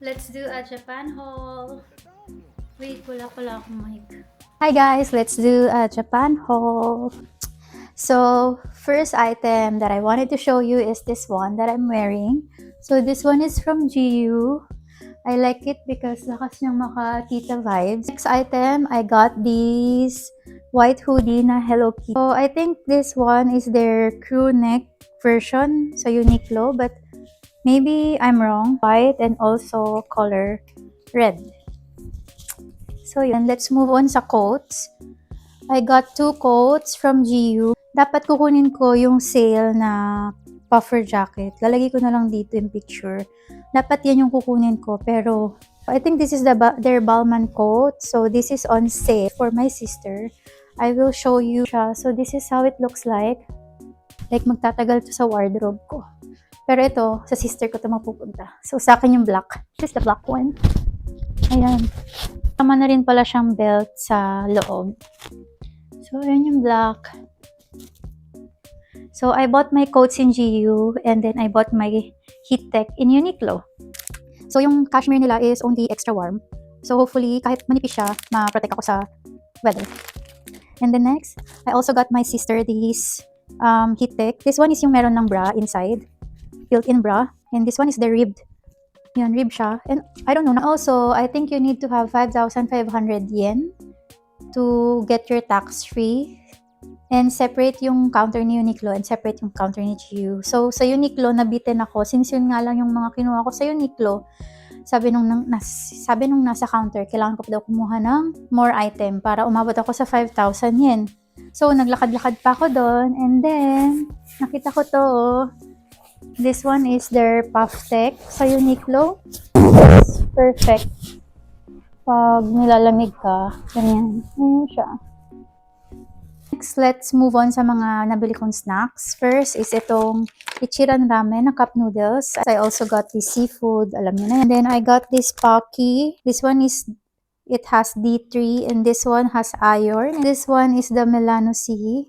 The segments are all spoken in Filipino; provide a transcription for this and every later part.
Let's do a Japan haul. Wait, wala pala akong mic. Hi guys, let's do a Japan haul. So, first item that I wanted to show you is this one that I'm wearing. So, this one is from GU. I like it because lakas niyang maka-tita vibes. Next item, I got these white hoodie na Hello Kitty. So, I think this one is their crew neck version sa Uniqlo, but maybe I'm wrong. White and also color red. So, yun. Let's move on sa coats. I got 2 coats from GU. Dapat kukunin ko yung sale na puffer jacket. Lalagay ko na lang dito yung picture. Dapat yan yung kukunin ko. Pero, I think this is their Balmain coat. So, this is on sale for my sister. I will show you siya. So, this is how it looks like. Like, magtatagal to sa wardrobe ko. Pero ito, sa sister ko ito mapupunta. So, sa akin yung black. This is the black one. Ayan. Tama na rin pala siyang belt sa loob. So, ayan yung black. So, I bought my coats in GU and then I bought my heat tech in Uniqlo. So, yung cashmere nila is only extra warm. So, hopefully, kahit manipis siya, ma-protect ako sa weather. And then next, I also got my sister this heat tech. This one is yung meron ng bra inside. Built-in bra. And this one is the ribbed. Yan, rib siya. And I don't know. Also, I think you need to have 5,500 yen to get your tax-free. And separate yung counter ni Uniqlo and separate yung counter ni GU. So, sa Uniqlo, nabitin ako. Since yun nga lang yung mga kinuha ko sa Uniqlo, sabi nung nasa counter, kailangan ko pa daw kumuha ng more item para umabot ako sa 5,000 yen. So, naglakad-lakad pa ako doon. And then, nakita ko to. This one is their Puff Tech sa Uniqlo. It's perfect. Pag nilalamig ka, ganyan. Ganyan siya. Next, let's move on sa mga nabili kong snacks. First is itong Ichiran Ramen na cup noodles. I also got the seafood, alam niyo na. And then I got this Pocky. This one is, it has D3 and this one has iron. And this one is the Milano C.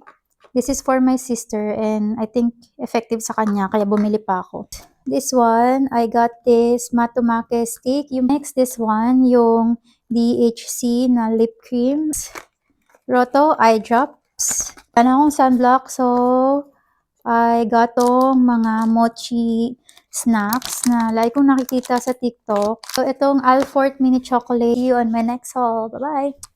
This is for my sister and I think effective sa kanya kaya bumili pa ako. This one, I got this Matomake stick. Yung next, this one, yung DHC na lip cream. Roto eye drops. Ano akong sunblock, so I got tong mga mochi snacks na lagi kong nakikita sa TikTok. So itong Alfort mini chocolate. See you on my next haul. Bye-bye!